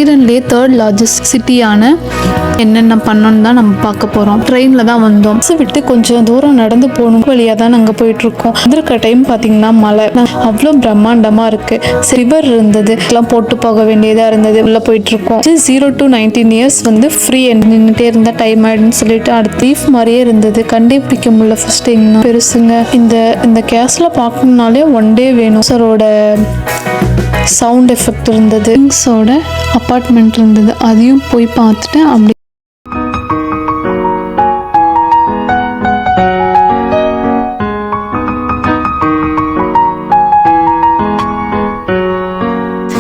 ஸ்வீடன்லேயே 3rd largest சிட்டியான என்னென்ன பண்ணோன்னு தான் நம்ம பார்க்க போகிறோம். ட்ரெயினில் தான் வந்தோம். பஸ் விட்டு கொஞ்சம் தூரம் நடந்து போகணும் வழியாக தான் நாங்கள் போயிட்டுருக்கோம். வந்திருக்க டைம் பார்த்தீங்கன்னா மழை அவ்வளோ பிரம்மாண்டமாக இருக்குது. ரிவர் இருந்தது, எல்லாம் போட்டு போக வேண்டியதாக இருந்தது. உள்ளே போயிட்டுருக்கோம். 0 to 19 இயர்ஸ் வந்து ஃப்ரீ நின்றுட்டே இருந்தால் டைம் ஆகிடுன்னு சொல்லிட்டு அடுத்த லீஃப் மாதிரியே இருந்தது. கண்டுபிடிக்க முடியல ஃபர்ஸ்ட் டைம் பெருசுங்க. இந்த கேஸில் பார்க்கணுன்னாலே 1 day வேணும். சரோட சவுண்ட் எஃபெக்ட் இருந்தது, கிங்ஸோட அப்பார்ட்மெண்ட் இருந்தது, அதையும் போய் பார்த்துட்டு அப்படி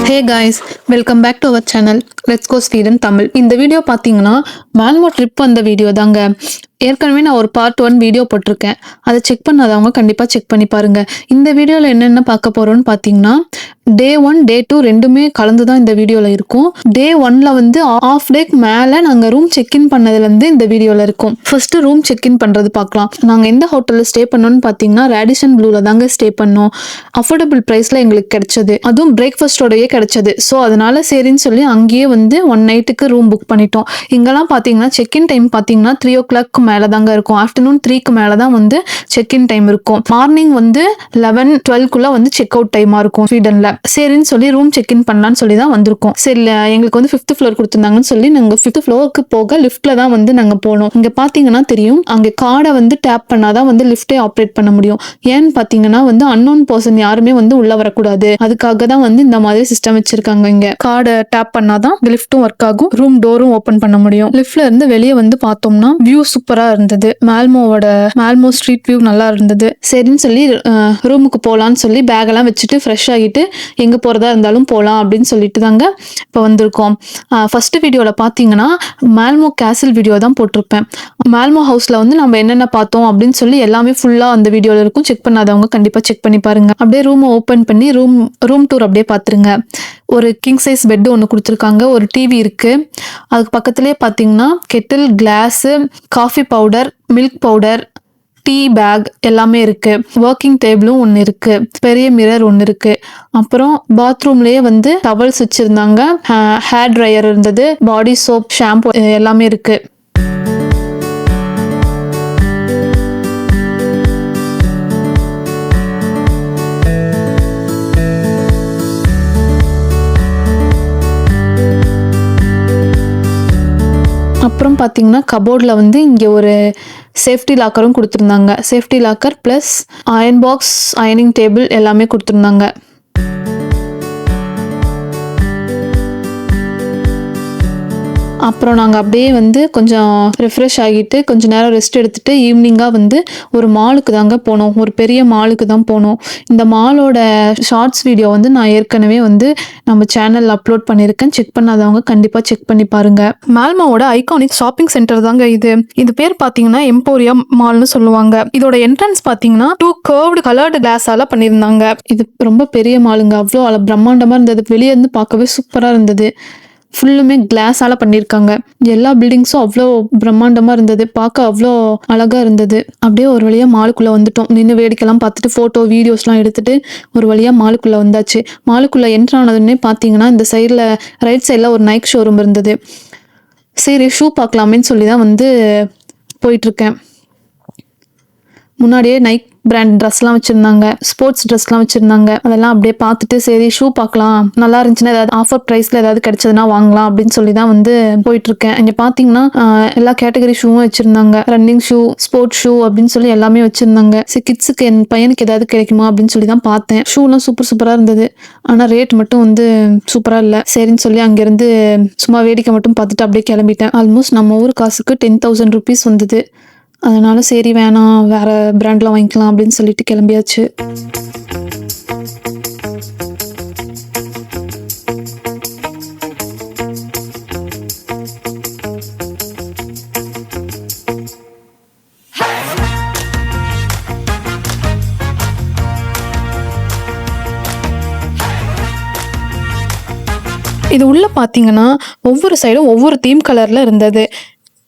hey guys, welcome back to our channel let's go Sweden Tamil. இந்த வீடியோ பார்த்தீங்கன்னா மால்மோ ட்ரிப் வந்த வீடியோ தாங்க. ஏற்கனவே நான் ஒரு பார்ட் 1 வீடியோ போட்டிருக்கேன். அதை செக் பண்ணாதவங்க கண்டிப்பாக செக் பண்ணி பாருங்கள். இந்த வீடியோவில் என்னென்ன பார்க்க போகிறோன்னு பார்த்தீங்கன்னா Day 1 Day 2 ரெண்டுமே கலந்து தான் இந்த வீடியோவில் இருக்கும். Day 1ல் வந்து ஆஃப் டேக்கு மேலே நாங்கள் ரூம் செக்இன் பண்ணதுலேருந்து இந்த வீடியோவில் இருக்கும். ஃபர்ஸ்ட்டு ரூம் செக்இன் பண்ணுறது பார்க்கலாம். நாங்கள் எந்த ஹோட்டலில் ஸ்டே பண்ணோன்னு பார்த்தீங்கன்னா ரேடிசன் ப்ளூவில் தாங்க ஸ்டே பண்ணோம். அஃபோர்டபுள் ப்ரைஸில் எங்களுக்கு கிடைச்சது, அதுவும் பிரேக்ஃபாஸ்டோடையே கிடைச்சது. ஸோ அதனால சரின்னு சொல்லி அங்கேயே வந்து 1 நைட்டுக்கு ரூம் புக் பண்ணிட்டோம். இங்கெல்லாம் பார்த்தீங்கன்னா செக்இன் டைம் பார்த்தீங்கன்னா 3 o'clock மேலே தாங்க இருக்கும். ஆஃப்டர்நூன் 3க்கு மேலே தான் வந்து செக்இன் டைம் இருக்கும். மார்னிங் வந்து 11-12 வந்து செக் அவுட் டைமாக இருக்கும் ஸ்வீடனில். சரின்னு சொல்லி ரூம் செக்இன் பண்ணலான்னு சொல்லி தான் வந்திருக்கோம். சரி, எங்களுக்கு வந்து 5th floor கொடுத்துருந்தாங்கன்னு சொல்லி நாங்கள் 5th floorக்கு போக லிஃப்ட்ல தான் வந்து நாங்கள் போனோம். இங்கே பார்த்தீங்கன்னா தெரியும், அங்கே கார்டை வந்து டேப் பண்ணாதான் வந்து லிஃப்டே ஆப்ரேட் பண்ண முடியும். ஏன்னு பார்த்தீங்கன்னா வந்து அன்னோன் பர்சன் யாருமே வந்து உள்ள வரக்கூடாது. அதுக்காக தான் வந்து இந்த மாதிரி சிஸ்டம் வச்சிருக்காங்க. இங்க கார்டை டேப் பண்ணாதான் லிஃப்ட்டும் ஒர்க் ஆகும், ரூம் டோரும் ஓப்பன் பண்ண முடியும். லிஃப்ட்ல இருந்து வெளியே வந்து பார்த்தோம்னா வியூ சூப்பரா இருந்தது. மால்மோ ஸ்ட்ரீட் வியூ நல்லா இருந்தது. சரின்னு சொல்லி ரூமுக்கு போகலான்னு சொல்லி பேக் எல்லாம் வச்சுட்டு ஃப்ரெஷ் ஆகிட்டு எங்கே போகிறதா இருந்தாலும் போகலாம் அப்படின்னு சொல்லிட்டு தாங்க இப்போ வந்திருக்கோம். ஃபர்ஸ்ட் வீடியோவில் பார்த்தீங்கன்னா மால்மோ கேசல் வீடியோ தான் போட்டிருப்பேன். மால்மோ ஹவுஸில் வந்து நம்ம என்னென்ன பார்த்தோம் அப்படின்னு சொல்லி எல்லாமே ஃபுல்லாக அந்த வீடியோவில் இருக்கும். செக் பண்ணாதவங்க கண்டிப்பாக செக் பண்ணி பாருங்க. அப்படியே ரூமை ஓப்பன் பண்ணி ரூம் டூர் அப்படியே பார்த்துருங்க. ஒரு கிங் சைஸ் பெட்டு ஒன்று கொடுத்துருக்காங்க, ஒரு டிவி இருக்குது. அதுக்கு பக்கத்துலேயே பார்த்தீங்கன்னா Kettle, class, coffee powder, milk powder, tea back எல்லாமே இருக்கு. ஒர்க்கிங் டேபிளும் ஒன்று இருக்கு, பெரிய மிரர் ஒன்று இருக்கு. அப்புறம் பாத்ரூம்லயே வந்து டவல்ஸ் வச்சிருந்தாங்க, ஹேர் ட்ரையர் இருந்தது, பாடி சோப், ஷாம்பு எல்லாமே இருக்கு. அப்புறம் பார்த்தீங்கன்னா கபோர்டில் வந்து இங்கே ஒரு சேஃப்டி லாக்கரும் கொடுத்துருந்தாங்க. Safety locker plus iron box, அயனிங் டேபிள் எல்லாமே கொடுத்துருந்தாங்க. அப்புறம் நாங்கள் அப்படியே வந்து கொஞ்சம் ரெஃப்ரெஷ் ஆகிட்டு கொஞ்சம் நேரம் ரெஸ்ட் எடுத்துகிட்டு ஈவினிங்காக வந்து ஒரு மாலுக்கு தாங்க போனோம். ஒரு பெரிய மாலுக்கு தான் போனோம். இந்த மாலோட ஷார்ட்ஸ் வீடியோ வந்து நான் ஏற்கனவே வந்து நம்ம சேனலில் அப்லோட் பண்ணியிருக்கேன். செக் பண்ணாதவங்க கண்டிப்பாக செக் பண்ணி பாருங்கள். மால்மோவோட ஐகானிக் ஷாப்பிங் சென்டர் தாங்க இது பேர் பார்த்தீங்கன்னா எம்போரியா மால்னு சொல்லுவாங்க. இதோட என்ட்ரன்ஸ் பார்த்தீங்கன்னா 2 curved கலர்டு கிளாஸால பண்ணியிருந்தாங்க. இது ரொம்ப பெரிய மாலுங்க, அவ்வளோ பிரம்மாண்டமாக இருந்தது. வெளியே இருந்து பார்க்கவே சூப்பராக இருந்தது. ஃபுல்லுமே கிளாஸால பண்ணியிருக்காங்க. எல்லா பில்டிங்ஸும் அவ்வளோ பிரம்மாண்டமாக இருந்தது, பார்க்க அவ்வளோ அழகாக இருந்தது. அப்படியே ஒரு வழியாக மாலுக்குள்ளே வந்துட்டோம். நின்று வேடிக்கைலாம் பார்த்துட்டு ஃபோட்டோ வீடியோஸ்லாம் எடுத்துகிட்டு ஒரு வழியாக மாலுக்குள்ளே வந்தாச்சு. மாலுக்குள்ளே என்ட்ரு ஆனதுன்னே பார்த்தீங்கன்னா இந்த சைடில் ரைட் சைடில் ஒரு நைக் ஷோரூம் இருந்தது. சரி, ஷூ பார்க்கலாமேன்னு சொல்லி தான் வந்து போயிட்டுருக்கேன். முன்னாடியே நைக் பிராண்ட் ட்ரெஸ்லாம் வச்சுருந்தாங்க, ஸ்போர்ட்ஸ் ட்ரெஸ்லாம் வச்சுருந்தாங்க. அதெல்லாம் அப்படியே பார்த்துட்டு சரி ஷூ பார்க்கலாம், நல்லா இருந்துச்சுன்னா ஏதாவது ஆஃபர் ப்ரைஸில் ஏதாவது கிடைச்சதுன்னா வாங்கலாம் அப்படின்னு சொல்லி தான் வந்து போயிட்டுருக்கேன். இங்கே பார்த்தீங்கன்னா எல்லா கேட்டகரி ஷூவும் வச்சுருந்தாங்க. ரன்னிங் ஷூ, ஸ்போர்ட்ஸ் ஷூ அப்படின்னு சொல்லி எல்லாமே வச்சுருந்தாங்க. சரி, கிட்ஸுக்கு என் பையனுக்கு ஏதாவது கிடைக்குமா அப்படின்னு சொல்லி தான் பார்த்தேன். ஷூலாம் சூப்பராக இருந்தது. ஆனால் ரேட் மட்டும் வந்து சூப்பராக இல்லை. சரின்னு சொல்லி அங்கேருந்து சும்மா வேடிக்கை மட்டும் பார்த்துட்டு அப்படியே கிளம்பிட்டேன். ஆல்மோஸ்ட் நம்ம ஊர் காசுக்கு 10,000 rupees வந்தது. அதனால சரி வேணாம், வேற பிராண்ட்ல வாங்கிக்கலாம் அப்படின்னு சொல்லிட்டு கிளம்பியாச்சு. இது உள்ள பார்த்தீங்கன்னா ஒவ்வொரு சைடும் ஒவ்வொரு தீம் கலர்ல இருந்தது.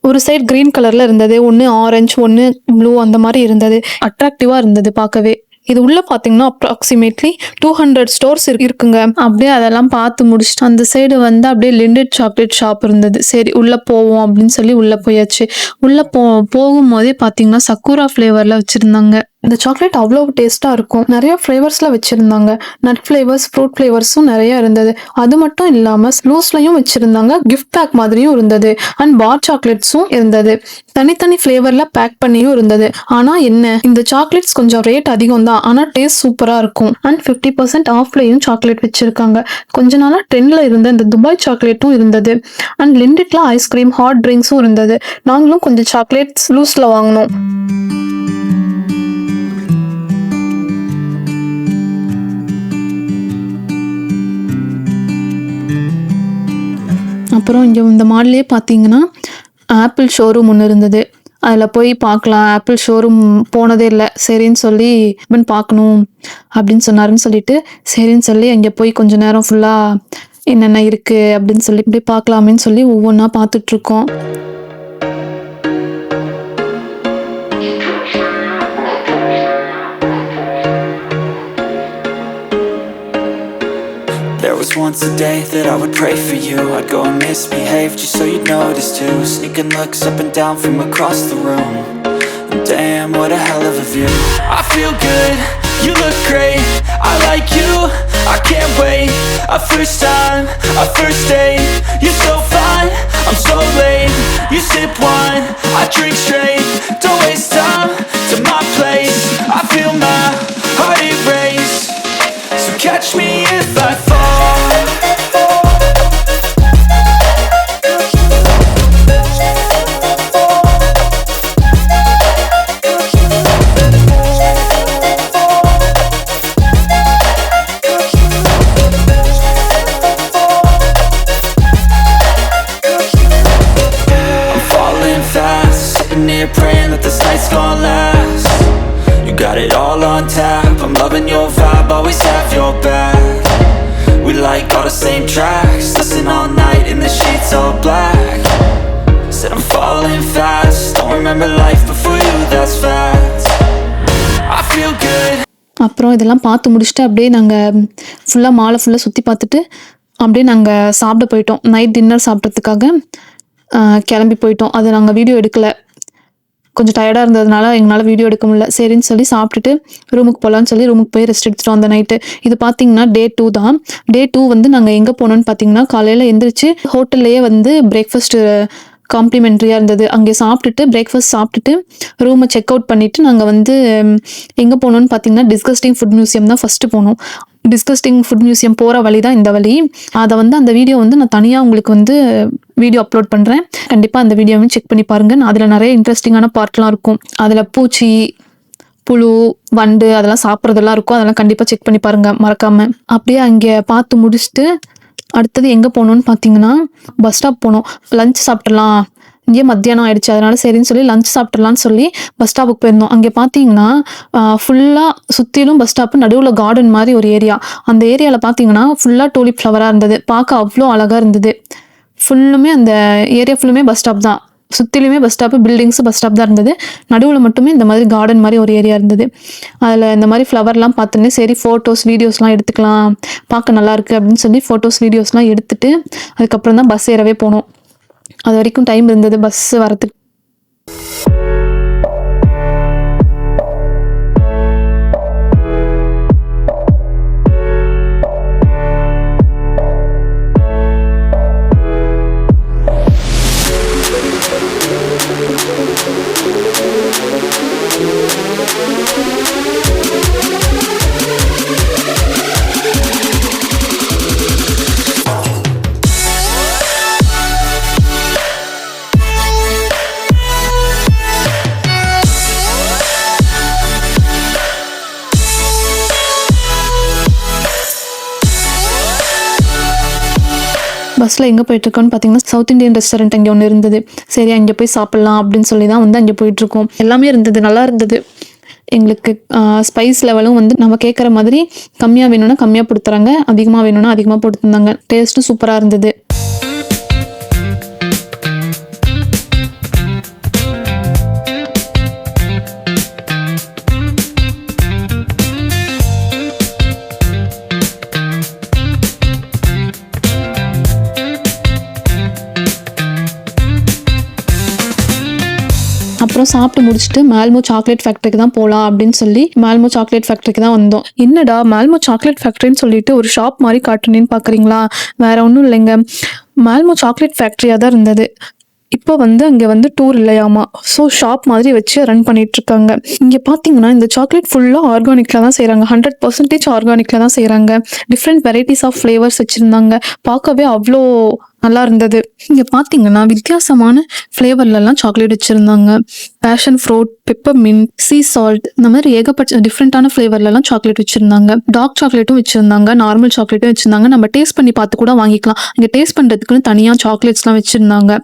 ஒரு சைடு கிரீன் கலர்ல இருந்தது, ஒன்று ஆரஞ்சு, ஒன்று ப்ளூ, அந்த மாதிரி இருந்தது. அட்ராக்டிவா இருந்தது பார்க்கவே. இது உள்ள பார்த்தீங்கன்னா அப்ராக்சிமேட்லி 200 ஸ்டோர்ஸ் இருக்குங்க. அப்படியே அதெல்லாம் பார்த்து முடிச்சுட்டு அந்த சைடு வந்து அப்படியே லிண்டட் சாக்லேட் ஷாப் இருந்தது. சரி உள்ள போவோம் அப்படின்னு சொல்லி உள்ள போயாச்சு. உள்ள போகும்போதே பார்த்தீங்கன்னா சக்கூரா ஃப்ளேவர்ல வச்சிருந்தாங்க. இந்த சாக்லேட் அவ்வளோ டேஸ்ட்டாக இருக்கும். நிறைய ஃப்ளேவர்ஸில் வச்சுருந்தாங்க. நட் ஃப்ளேவர்ஸ், ஃப்ரூட் ஃப்ளேவர்ஸும் நிறைய இருந்தது. அது மட்டும் இல்லாமல் லூஸ்லையும் வச்சுருந்தாங்க. கிஃப்ட் பேக் மாதிரியும் இருந்தது. அண்ட் பார் சாக்லேட்ஸும் இருந்தது. தனித்தனி ஃப்ளேவரில் பேக் பண்ணியும் இருந்தது. ஆனால் என்ன, இந்த சாக்லேட்ஸ் கொஞ்சம் ரேட் அதிகம் தான், ஆனால் டேஸ்ட் சூப்பராக இருக்கும். அண்ட் 50% ஆஃப்லையும் சாக்லேட் வச்சுருக்காங்க. கொஞ்ச நாளாக ட்ரெண்டில் இருந்த இந்த துபாய் சாக்லேட்டும் இருந்தது. அண்ட் லிண்டிட்ல ஐஸ்கிரீம், ஹாட் ட்ரிங்க்ஸும் இருந்தது. நாங்களும் கொஞ்சம் சாக்லேட்ஸ் லூஸில் வாங்கினோம். அப்புறம் இங்கே இந்த மால்லே பார்த்தீங்கன்னா ஆப்பிள் ஷோரூம் ஒன்று இருந்தது. அதில் போய் பார்க்கலாம். ஆப்பிள் ஷோரூம் போனதே இல்லை. சரின்னு சொல்லி பார்க்கணும் அப்படின்னு சொன்னாருன்னு சொல்லிட்டு சரின்னு சொல்லி அங்கே போய் கொஞ்சம் நேரம் ஃபுல்லாக என்னென்ன இருக்குது அப்படின்னு சொல்லி இப்படி பார்க்கலாமேன்னு சொல்லி ஒவ்வொன்றா பார்த்துட்ருக்கோம். There was once a day that I would pray for you. I'd go and misbehave just so you'd notice too. Sneaking looks up and down from across the room. And damn, what a hell of a view. I feel good, you look great. I like you, I can't wait. A first time, a first date. You're so fine, I'm so late. You sip wine, I drink straight. Don't waste time to my place. I feel my heart erase. So catch me if I fall. Praying that this night's gonna last. You got it all on tap. I'm loving your vibe, always have your back. We like all the same tracks. Listen all night in the sheets all black. Said I'm falling fast. Don't remember life before you, that's facts. I feel good. அப்புறம் இதெல்லாம் பார்த்து முடிச்சுட்டு அப்படியே நாங்கள் ஃபுல்லாக மாலை ஃபுல்லாக சுற்றி பார்த்துட்டு அப்படியே நாங்கள் சாப்பிட போயிட்டோம். நைட் டின்னர் சாப்பிட்றதுக்காக கிளம்பி போயிட்டோம். அது நாங்கள் வீடியோ எடுக்கலை. கொஞ்சம் டயர்டாக இருந்ததுனால எங்களால் வீடியோ எடுக்க முடியல. சரின்னு சொல்லி சாப்பிட்டுட்டு ரூமுக்கு போகலான்னு சொல்லி ரூமுக்கு போய் ரெஸ்ட் எடுத்துட்டோம் அந்த நைட்டு. இது பார்த்தீங்கன்னா டே 2 தான். டே 2 வந்து நாங்கள் எங்கே போனோன்னு பார்த்தீங்கன்னா காலையில் எந்திரிச்சு ஹோட்டல்லையே வந்து பிரேக்ஃபாஸ்ட்டு காம்ப்ளிமெண்ட்ரியாக இருந்தது. அங்கே சாப்பிட்டுட்டு பிரேக்ஃபாஸ்ட் சாப்பிட்டுட்டு ரூமை செக் அவுட் பண்ணிவிட்டு நாங்கள் வந்து எங்கே போனோன்னு பார்த்தீங்கன்னா டிஸ்கஸ்டிங் ஃபுட் மியூசியம் தான் ஃபஸ்ட்டு போனோம். டிஸ்கஸ்டிங் ஃபுட் மியூசியம் போகிற வழி தான் இந்த வழி. அதை வந்து அந்த வீடியோ வந்து நான் தனியாக உங்களுக்கு வந்து வீடியோ அப்லோட் பண்ணுறேன். கண்டிப்பாக அந்த வீடியோவையும் செக் பண்ணி பாருங்கள். அதில் நிறைய இன்ட்ரெஸ்டிங்கான பார்ட்லாம் இருக்கும். அதில் பூச்சி, புழு, வண்டு அதெல்லாம் சாப்பிட்றதெல்லாம் இருக்கும். அதெல்லாம் கண்டிப்பாக செக் பண்ணி பாருங்கள் மறக்காமல். அப்படியே அங்கே பார்த்து முடிச்சுட்டு அடுத்தது எங்கே போகணுன்னு பார்த்தீங்கன்னா பஸ் ஸ்டாப் போனோம். லஞ்ச் சாப்பிட்றலாம், இங்கே மத்தியானம் ஆயிடுச்சு, அதனால சரின்னு சொல்லி லஞ்ச் சாப்பிட்றலான்னு சொல்லி பஸ் ஸ்டாப்புக்கு போயிருந்தோம். அங்கே பார்த்தீங்கன்னா ஃபுல்லாக சுற்றிலும் பஸ் ஸ்டாப்பு, நடுவில் கார்டன் மாதிரி ஒரு ஏரியா. அந்த ஏரியாவில் பார்த்தீங்கன்னா ஃபுல்லாக டூலிப் ஃப்ளவராக இருந்தது. பார்க்க அவ்வளோ அழகாக இருந்தது. ஃபுல்லுமே அந்த ஏரியா ஃபுல்லுமே பஸ் ஸ்டாப் தான். சுற்றிலுமே bus stop, buildings, bus stop தான் இருந்தது. நடுவில் மட்டுமே இந்த மாதிரி கார்டன் மாதிரி ஒரு ஏரியா இருந்தது. அதில் இந்த மாதிரி ஃப்ளவர்லாம் பார்த்துன்னு சரி ஃபோட்டோஸ் வீடியோஸ்லாம் எடுத்துக்கலாம், பார்க்க நல்லாயிருக்கு அப்படின்னு சொல்லி ஃபோட்டோஸ் வீடியோஸ்லாம் எடுத்துகிட்டு அதுக்கப்புறம் தான் பஸ் ஏறவே போனோம். அது வரைக்கும் டைம் இருந்தது பஸ் வரத்துக்கு. பஸ்ஸில் எங்கே போயிட்டுருக்கோன்னு பார்த்தீங்கன்னா சவுத் இண்டியன் ரெஸ்டாரண்ட் அங்கே ஒன்று இருந்தது. சரி அங்கே போய் சாப்பிட்லாம் அப்படின்னு சொல்லி தான் வந்து அங்கே போயிட்டுருக்கோம். எல்லாமே இருந்தது, நல்லா இருந்தது. எங்களுக்கு ஸ்பைஸ் லெவலும் வந்து நம்ம கேட்குற மாதிரி கம்மியாக வேணும்னா கம்மியாக கொடுத்துறாங்க, அதிகமாக வேணும்னா அதிகமாக போட்டுருந்தாங்க. டேஸ்ட்டும் சூப்பராக இருந்தது. அப்புறம் சாப்பிட்டு முடிச்சுட்டு மேல்மோ சாக்லேட் ஃபேக்டரிக்கு தான் போகலாம் அப்படின்னு சொல்லி மேல்மோ சாக்லேட் ஃபேக்டரிக்கு தான் வந்தோம். என்னடா மேல்மோ சாக்லேட் ஃபேக்டரின்னு சொல்லிட்டு ஒரு ஷாப் மாதிரி காட்டுனேன்னு பார்க்குறீங்களா? வேற ஒன்றும் இல்லைங்க, மேல்மோ சாக்லேட் ஃபேக்டரியாக தான் இருந்தது. இப்போ அங்கே டூர் இல்லையாமா, ஸோ ஷாப் மாதிரி வச்சு ரன் பண்ணிட்டு இருக்காங்க. இங்கே பார்த்தீங்கன்னா இந்த சாக்லேட் ஃபுல்லாக ஆர்கானிக்கில் தான் செய்கிறாங்க, 100% ஆர்கானிக்கில் தான் செய்கிறாங்க. டிஃப்ரெண்ட் வெரைட்டிஸ் ஆஃப் ஃப்ளேவர்ஸ் வச்சுருந்தாங்க, பார்க்கவே அவ்வளோ நல்லா இருந்தது. இங்கே பார்த்தீங்கன்னா வித்தியாசமான ஃப்ளேவர்லலாம் சாக்லேட் வச்சுருந்தாங்க. Passion fruit, pepper mint, sea salt, இந்த மாதிரி ஏகப்பட்ட டிஃப்ரெண்ட்டான ஃப்ளேவர்லலாம் சாக்லேட் வச்சுருந்தாங்க. டார்க் சாக்லேட்டும் வச்சுருந்தாங்க, நார்மல் சாக்லேட்டும் வச்சுருந்தாங்க. நம்ம டேஸ்ட் பண்ணி பார்த்து கூட வாங்கிக்கலாம். இங்கே டேஸ்ட் பண்ணுறதுக்குன்னு தனியாக சாக்லேட்ஸ்லாம் வச்சுருந்தாங்க.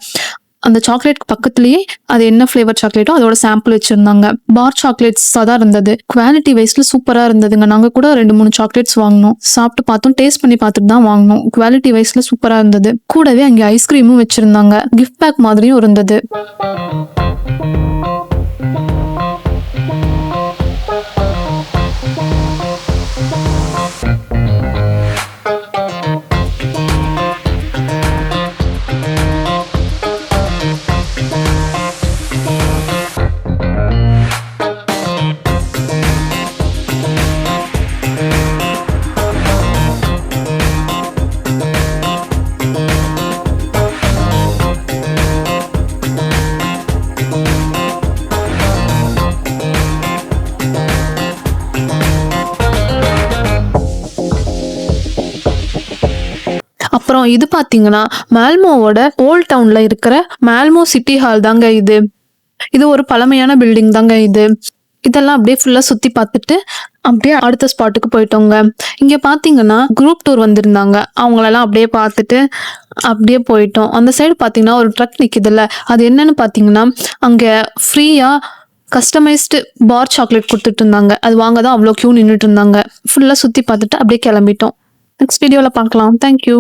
அந்த சாக்லேட் பக்கத்துலேயே அது என்ன ஃப்ளேவர் சாக்லேட்டோ அதோட சாம்பிள் வச்சுருந்தாங்க. பார் சாக்லேட்ஸாக தான் இருந்தது. குவாலிட்டி வைஸில் சூப்பராக இருந்ததுங்க. நாங்கள் கூட 2-3 சாக்லேட்ஸ் வாங்கினோம், சாப்பிட்டு பார்த்தோம், டேஸ்ட் பண்ணி பார்த்துட்டு தான் வாங்கினோம். குவாலிட்டி வைஸில் சூப்பராக இருந்தது. கூடவே அங்கே ஐஸ்கிரீமும் வச்சுருந்தாங்க, கிஃப்ட் பேக் மாதிரியும் இருந்தது. அப்புறம் இது பார்த்தீங்கன்னா மேல்மோவோட ஓல்ட் டவுன்ல இருக்கிற மேல்மோ சிட்டி ஹால் தாங்க இது. இது ஒரு பழமையான பில்டிங் தாங்க இது. இதெல்லாம் அப்படியே ஃபுல்லாக சுற்றி பார்த்துட்டு அப்படியே அடுத்த ஸ்பாட்டுக்கு போயிட்டோங்க. இங்கே பார்த்தீங்கன்னா குரூப் டூர் வந்திருந்தாங்க, அவங்களெல்லாம் அப்படியே பார்த்துட்டு அப்படியே போயிட்டோம். அந்த சைடு பார்த்தீங்கன்னா ஒரு ட்ரக் நிற்கிதுல்ல, அது என்னன்னு பார்த்தீங்கன்னா அங்கே ஃப்ரீயாக கஸ்டமைஸ்டு பார் சாக்லேட் கொடுத்துட்டு இருந்தாங்க. அது வாங்க தான் அவ்வளோ க்யூ நின்றுட்டு இருந்தாங்க. ஃபுல்லாக சுற்றி பார்த்துட்டு அப்படியே கிளம்பிட்டோம். நெக்ஸ்ட் வீடியோவில் பார்க்கலாம். தேங்க்யூ.